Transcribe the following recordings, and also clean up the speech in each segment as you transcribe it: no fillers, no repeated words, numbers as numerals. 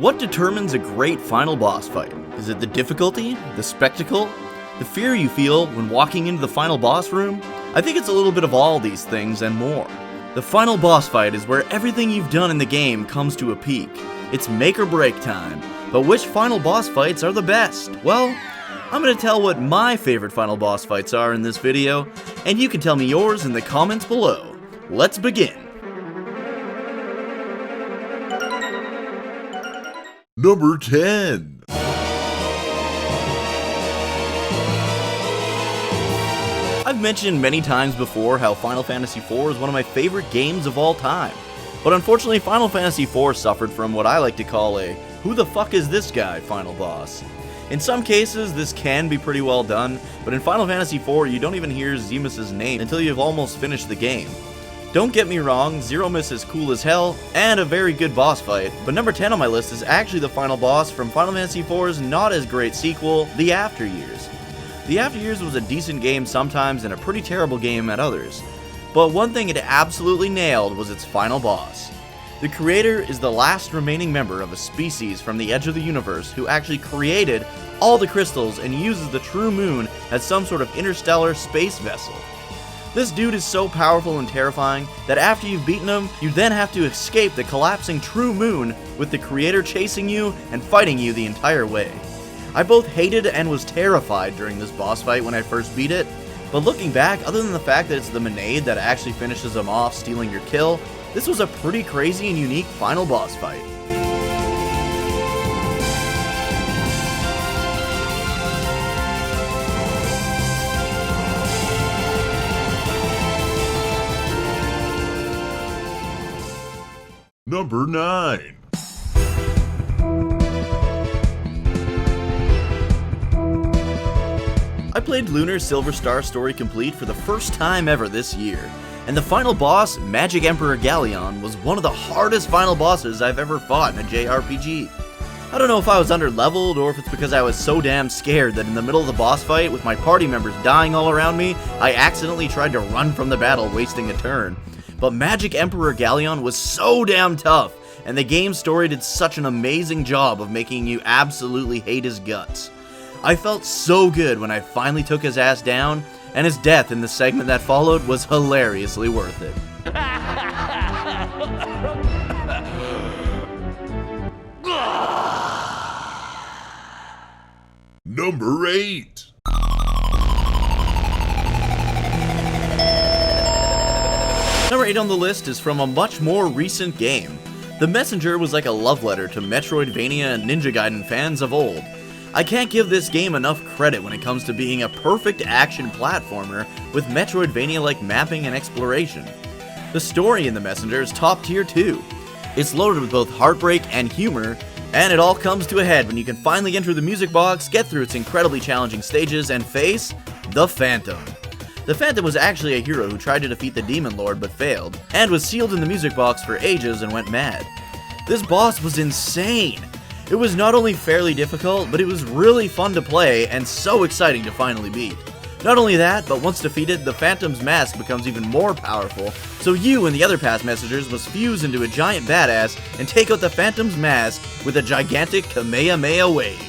What determines a great final boss fight? Is it the difficulty, the spectacle, the fear you feel when walking into the final boss room? I think it's a little bit of all these things and more. The final boss fight is where everything you've done in the game comes to a peak. It's make or break time. But which final boss fights are the best? Well, I'm going to tell what my favorite final boss fights are in this video, and you can tell me yours in the comments below. Let's begin. Number 10. I've mentioned many times before how Final Fantasy IV is one of my favorite games of all time. But unfortunately, Final Fantasy IV suffered from what I like to call a "who the fuck is this guy" final boss. In some cases, this can be pretty well done, but in Final Fantasy IV, you don't even hear Zemus's name until you've almost finished the game. Don't get me wrong, Zeromus is cool as hell, and a very good boss fight, but number 10 on my list is actually the final boss from Final Fantasy IV's not as great sequel, The After Years. The After Years was a decent game sometimes and a pretty terrible game at others, but one thing it absolutely nailed was its final boss. The creator is the last remaining member of a species from the edge of the universe who actually created all the crystals and uses the true moon as some sort of interstellar space vessel. This dude is so powerful and terrifying that after you've beaten him, you then have to escape the collapsing true moon with the creator chasing you and fighting you the entire way. I both hated and was terrified during this boss fight when I first beat it, but looking back, other than the fact that it's the Menade that actually finishes him off stealing your kill, this was a pretty crazy and unique final boss fight. Number 9. I played Lunar Silver Star Story Complete for the first time ever this year, and the final boss, Magic Emperor Galleon, was one of the hardest final bosses I've ever fought in a JRPG. I don't know if I was under-leveled or if it's because I was so damn scared that in the middle of the boss fight, with my party members dying all around me, I accidentally tried to run from the battle, wasting a turn. But Magic Emperor Galleon was so damn tough, and the game's story did such an amazing job of making you absolutely hate his guts. I felt so good when I finally took his ass down, and his death in the segment that followed was hilariously worth it. Number 8. Number 8 on the list is from a much more recent game. The Messenger was like a love letter to Metroidvania and Ninja Gaiden fans of old. I can't give this game enough credit when it comes to being a perfect action platformer with Metroidvania-like mapping and exploration. The story in The Messenger is top tier too. It's loaded with both heartbreak and humor, and it all comes to a head when you can finally enter the music box, get through its incredibly challenging stages, and face the Phantom. The Phantom was actually a hero who tried to defeat the Demon Lord but failed, and was sealed in the music box for ages and went mad. This boss was insane! It was not only fairly difficult, but it was really fun to play and so exciting to finally beat. Not only that, but once defeated, the Phantom's mask becomes even more powerful, so you and the other past messengers must fuse into a giant badass and take out the Phantom's mask with a gigantic Kamehameha wave.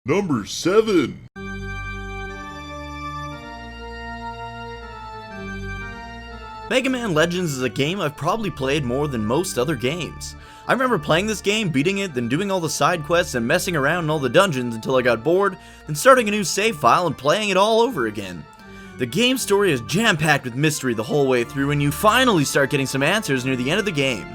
Number 7. Mega Man Legends is a game I've probably played more than most other games. I remember playing this game, beating it, then doing all the side quests and messing around in all the dungeons until I got bored, then starting a new save file and playing it all over again. The game's story is jam-packed with mystery the whole way through, and you finally start getting some answers near the end of the game.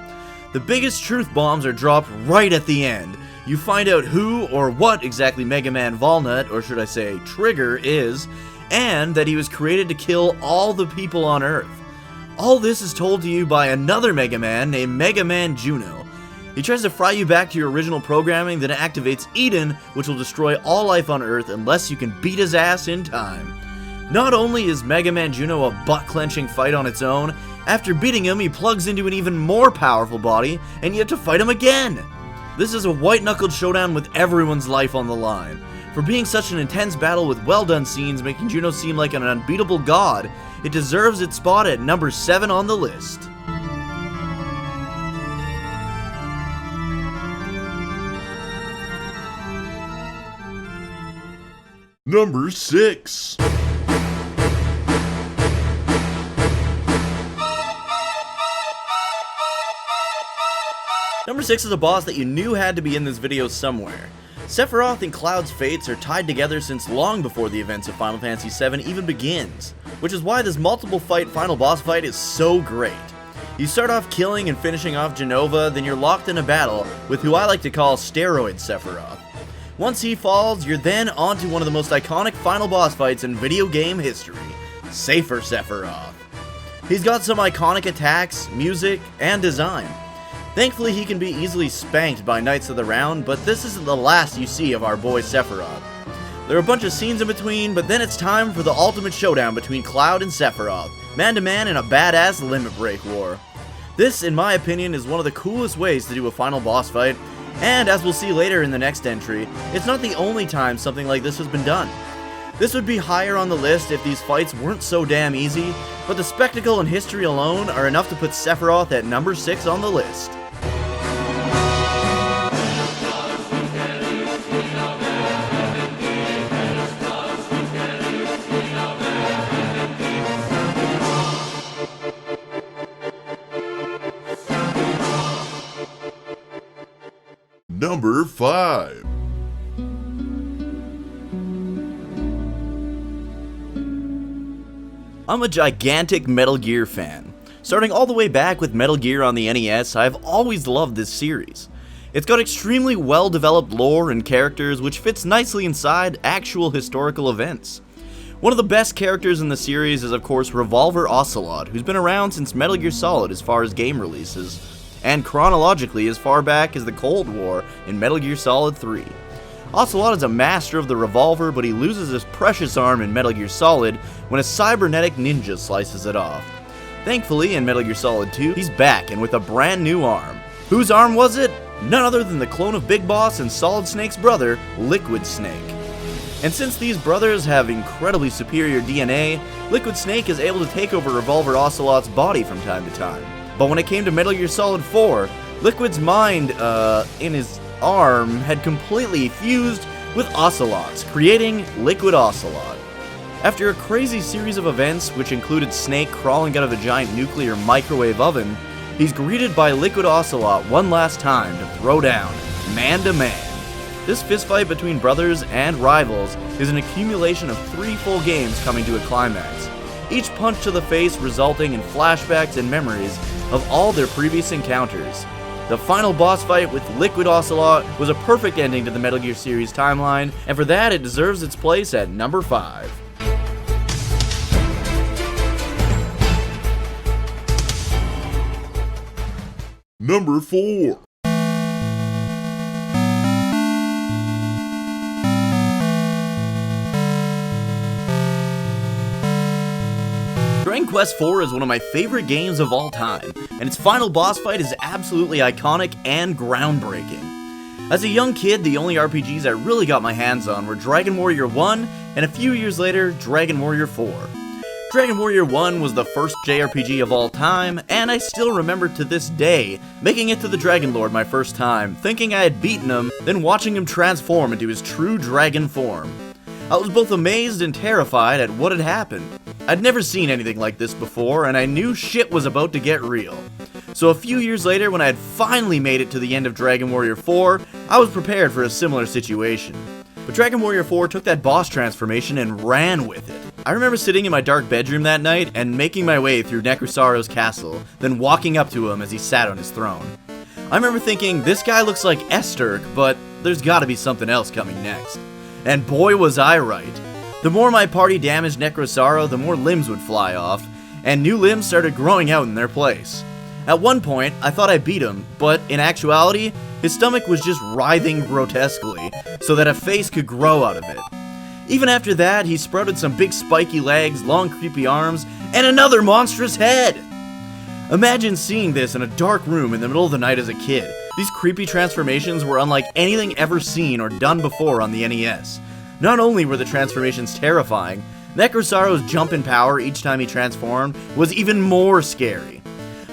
The biggest truth bombs are dropped right at the end. You find out who or what exactly Mega Man Walnut, or should I say Trigger, is, and that he was created to kill all the people on Earth. All this is told to you by another Mega Man named Mega Man Juno. He tries to fry you back to your original programming, then activates Eden, which will destroy all life on Earth unless you can beat his ass in time. Not only is Mega Man Juno a butt-clenching fight on its own, after beating him he plugs into an even more powerful body, and you have to fight him again! This is a white-knuckled showdown with everyone's life on the line. For being such an intense battle with well done scenes making Juno seem like an unbeatable god, it deserves its spot at number 7 on the list. Number 6. Number 6 is a boss that you knew had to be in this video somewhere. Sephiroth and Cloud's fates are tied together since long before the events of Final Fantasy VII even begins, which is why this multiple fight final boss fight is so great. You start off killing and finishing off Genova, then you're locked in a battle with who I like to call Steroid Sephiroth. Once he falls, you're then on to one of the most iconic final boss fights in video game history, Safer Sephiroth. He's got some iconic attacks, music, and design. Thankfully, he can be easily spanked by Knights of the Round, but this isn't the last you see of our boy Sephiroth. There are a bunch of scenes in between, but then it's time for the ultimate showdown between Cloud and Sephiroth, man-to-man in a badass limit break war. This, in my opinion, is one of the coolest ways to do a final boss fight, and as we'll see later in the next entry, it's not the only time something like this has been done. This would be higher on the list if these fights weren't so damn easy, but the spectacle and history alone are enough to put Sephiroth at number 6 on the list. Number 5. I'm a gigantic Metal Gear fan. Starting all the way back with Metal Gear on the NES, I've always loved this series. It's got extremely well-developed lore and characters which fits nicely inside actual historical events. One of the best characters in the series is of course Revolver Ocelot, who's been around since Metal Gear Solid as far as game releases, and chronologically as far back as the Cold War in Metal Gear Solid 3. Ocelot is a master of the revolver, but he loses his precious arm in Metal Gear Solid when a cybernetic ninja slices it off. Thankfully, in Metal Gear Solid 2, he's back and with a brand new arm. Whose arm was it? None other than the clone of Big Boss and Solid Snake's brother, Liquid Snake. And since these brothers have incredibly superior DNA, Liquid Snake is able to take over Revolver Ocelot's body from time to time. But when it came to Metal Gear Solid 4, Liquid's mind, in his arm had completely fused with Ocelot's, creating Liquid Ocelot. After a crazy series of events, which included Snake crawling out of a giant nuclear microwave oven, he's greeted by Liquid Ocelot one last time to throw down, man to man. This fistfight between brothers and rivals is an accumulation of 3 full games coming to a climax, each punch to the face resulting in flashbacks and memories of all their previous encounters. The final boss fight with Liquid Ocelot was a perfect ending to the Metal Gear series timeline, and for that it deserves its place at number 5. Number 4. Dragon Quest IV is one of my favorite games of all time, and its final boss fight is absolutely iconic and groundbreaking. As a young kid, the only RPGs I really got my hands on were Dragon Warrior 1, and a few years later, Dragon Warrior 4. Dragon Warrior 1 was the first JRPG of all time, and I still remember to this day making it to the Dragon Lord my first time, thinking I had beaten him, then watching him transform into his true dragon form. I was both amazed and terrified at what had happened. I'd never seen anything like this before, and I knew shit was about to get real. So a few years later, when I had finally made it to the end of Dragon Warrior 4, I was prepared for a similar situation. But Dragon Warrior 4 took that boss transformation and ran with it. I remember sitting in my dark bedroom that night and making my way through Necrosaro's castle, then walking up to him as he sat on his throne. I remember thinking, this guy looks like Esterk, but there's gotta be something else coming next. And boy was I right. The more my party damaged Necrosaro, the more limbs would fly off, and new limbs started growing out in their place. At one point, I thought I beat him, but in actuality, his stomach was just writhing grotesquely, so that a face could grow out of it. Even after that, he sprouted some big spiky legs, long creepy arms, and another monstrous head! Imagine seeing this in a dark room in the middle of the night as a kid. These creepy transformations were unlike anything ever seen or done before on the NES. Not only were the transformations terrifying, Necrosaro's jump in power each time he transformed was even more scary.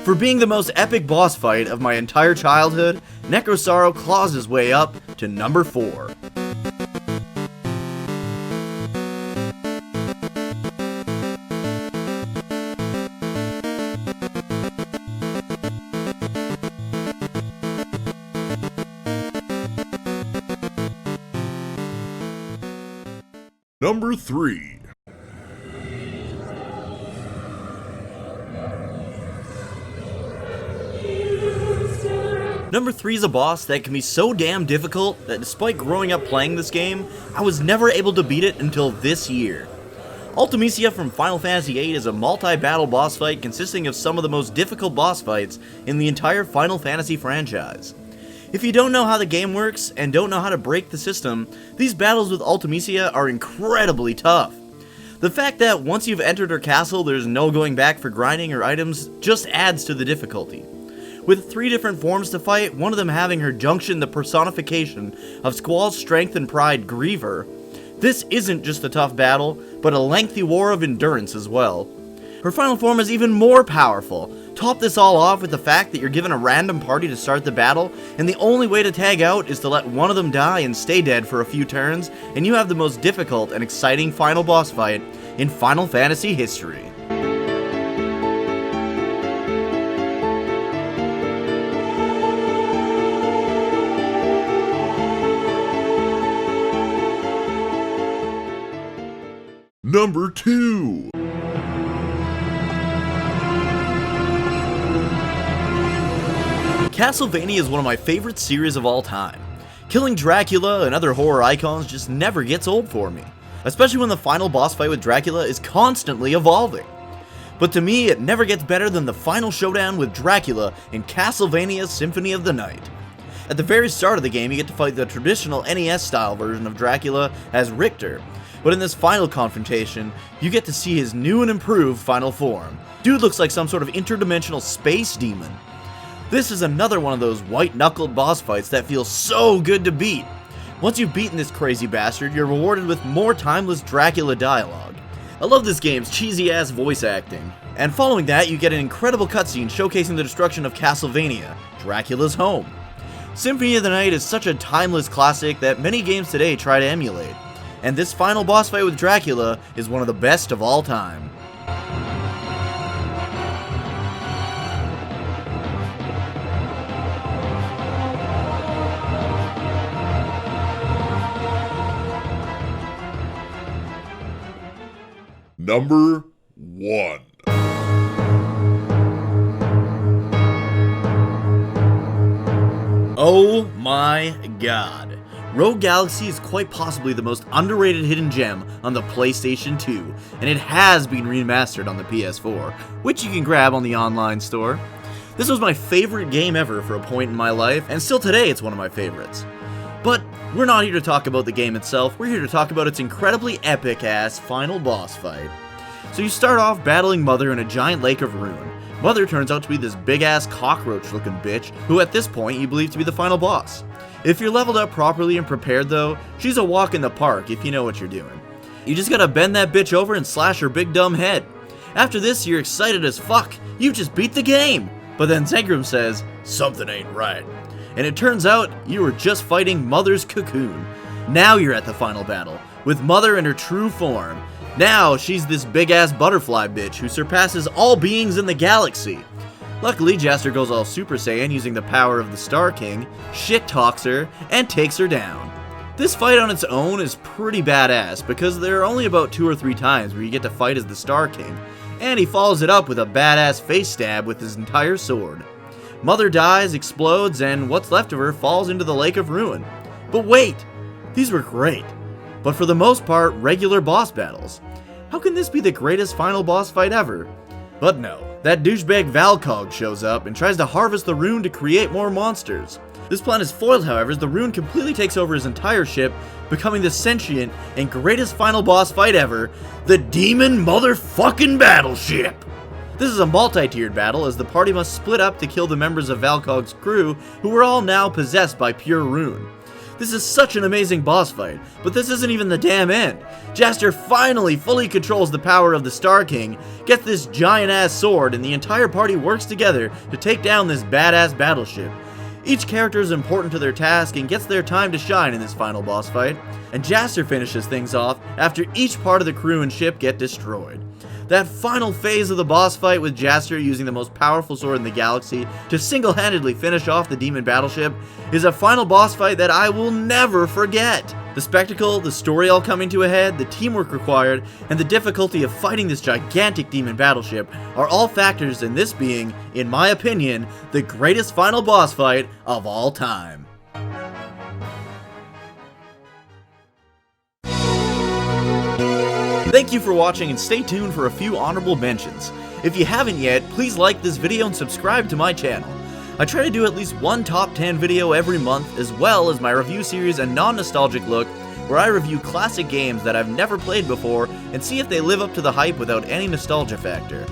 For being the most epic boss fight of my entire childhood, Necrosaro claws his way up to number 4. Number 3. Number 3 is a boss that can be so damn difficult that despite growing up playing this game, I was never able to beat it until this year. Ultimecia from Final Fantasy VIII is a multi-battle boss fight consisting of some of the most difficult boss fights in the entire Final Fantasy franchise. If you don't know how the game works and don't know how to break the system, these battles with Ultimecia are incredibly tough. The fact that once you've entered her castle there's no going back for grinding or items just adds to the difficulty. With 3 different forms to fight, one of them having her junction the personification of Squall's strength and pride Griever, this isn't just a tough battle, but a lengthy war of endurance as well. Her final form is even more powerful. Top this all off with the fact that you're given a random party to start the battle, and the only way to tag out is to let one of them die and stay dead for a few turns, and you have the most difficult and exciting final boss fight in Final Fantasy history. Number 2. Castlevania is one of my favorite series of all time. Killing Dracula and other horror icons just never gets old for me, especially when the final boss fight with Dracula is constantly evolving. But to me, it never gets better than the final showdown with Dracula in Castlevania's Symphony of the Night. At the very start of the game, you get to fight the traditional NES-style version of Dracula as Richter, but in this final confrontation, you get to see his new and improved final form. Dude looks like some sort of interdimensional space demon. This is another one of those white-knuckled boss fights that feels so good to beat. Once you've beaten this crazy bastard, you're rewarded with more timeless Dracula dialogue. I love this game's cheesy-ass voice acting. And following that, you get an incredible cutscene showcasing the destruction of Castlevania, Dracula's home. Symphony of the Night is such a timeless classic that many games today try to emulate. And this final boss fight with Dracula is one of the best of all time. Number 1. Oh my god. Rogue Galaxy is quite possibly the most underrated hidden gem on the PlayStation 2, and it has been remastered on the PS4, which you can grab on the online store. This was my favorite game ever for a point in my life, and still today it's one of my favorites. But we're not here to talk about the game itself, we're here to talk about its incredibly epic-ass final boss fight. So you start off battling Mother in a giant lake of ruin. Mother turns out to be this big-ass cockroach-looking bitch, who at this point you believe to be the final boss. If you're leveled up properly and prepared though, she's a walk in the park if you know what you're doing. You just gotta bend that bitch over and slash her big dumb head. After this, you're excited as fuck, you just beat the game! But then Zegrum says, something ain't right. And it turns out, you were just fighting Mother's cocoon. Now you're at the final battle, with Mother in her true form. Now she's this big ass butterfly bitch who surpasses all beings in the galaxy. Luckily, Jaster goes all Super Saiyan using the power of the Star King, shit-talks her, and takes her down. This fight on its own is pretty badass because there are only about 2 or 3 times where you get to fight as the Star King, and he follows it up with a badass face stab with his entire sword. Mother dies, explodes, and what's left of her falls into the Lake of Ruin. But wait! These were great, but for the most part, regular boss battles. How can this be the greatest final boss fight ever? But no, that douchebag Valcog shows up and tries to harvest the rune to create more monsters. This plan is foiled, however, as the rune completely takes over his entire ship, becoming the sentient and greatest final boss fight ever, the Demon Motherfucking Battleship! This is a multi-tiered battle, as the party must split up to kill the members of Valcog's crew, who were all now possessed by pure rune. This is such an amazing boss fight, but this isn't even the damn end. Jaster finally fully controls the power of the Star King, gets this giant-ass sword, and the entire party works together to take down this badass battleship. Each character is important to their task and gets their time to shine in this final boss fight, and Jaster finishes things off after each part of the crew and ship get destroyed. That final phase of the boss fight with Jaster using the most powerful sword in the galaxy to single-handedly finish off the demon battleship is a final boss fight that I will never forget. The spectacle, the story all coming to a head, the teamwork required, and the difficulty of fighting this gigantic demon battleship are all factors in this being, in my opinion, the greatest final boss fight of all time. Thank you for watching, and stay tuned for a few honorable mentions. If you haven't yet, please like this video and subscribe to my channel. I try to do at least one top 10 video every month, as well as my review series and non-nostalgic look, where I review classic games that I've never played before and see if they live up to the hype without any nostalgia factor.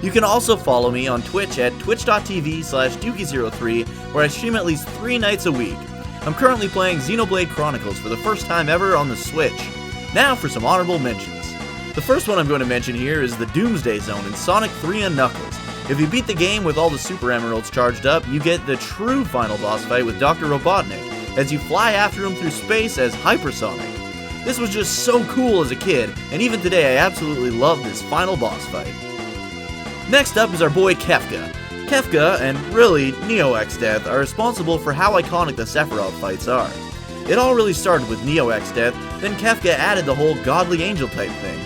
You can also follow me on Twitch at twitch.tv/Dookie03, where I stream at least 3 nights a week. I'm currently playing Xenoblade Chronicles for the first time ever on the Switch. Now for some honorable mentions. The first one I'm going to mention here is the Doomsday Zone in Sonic 3 and Knuckles. If you beat the game with all the Super Emeralds charged up, you get the true final boss fight with Dr. Robotnik, as you fly after him through space as Hypersonic. This was just so cool as a kid, and even today I absolutely love this final boss fight. Next up is our boy Kefka. Kefka, and really Neo-X-Death, are responsible for how iconic the Sephiroth fights are. It all really started with Neo-X-Death, then Kefka added the whole godly angel type thing.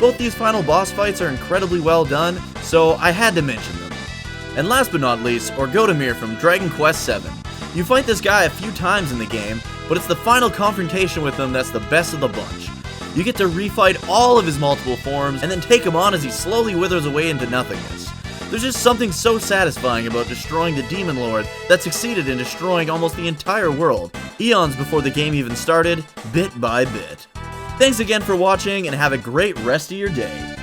Both these final boss fights are incredibly well done, so I had to mention them. And last but not least, Amir from Dragon Quest VII. You fight this guy a few times in the game, but it's the final confrontation with him that's the best of the bunch. You get to refight all of his multiple forms, and then take him on as he slowly withers away into nothingness. There's just something so satisfying about destroying the Demon Lord that succeeded in destroying almost the entire world, eons before the game even started, bit by bit. Thanks again for watching, and have a great rest of your day.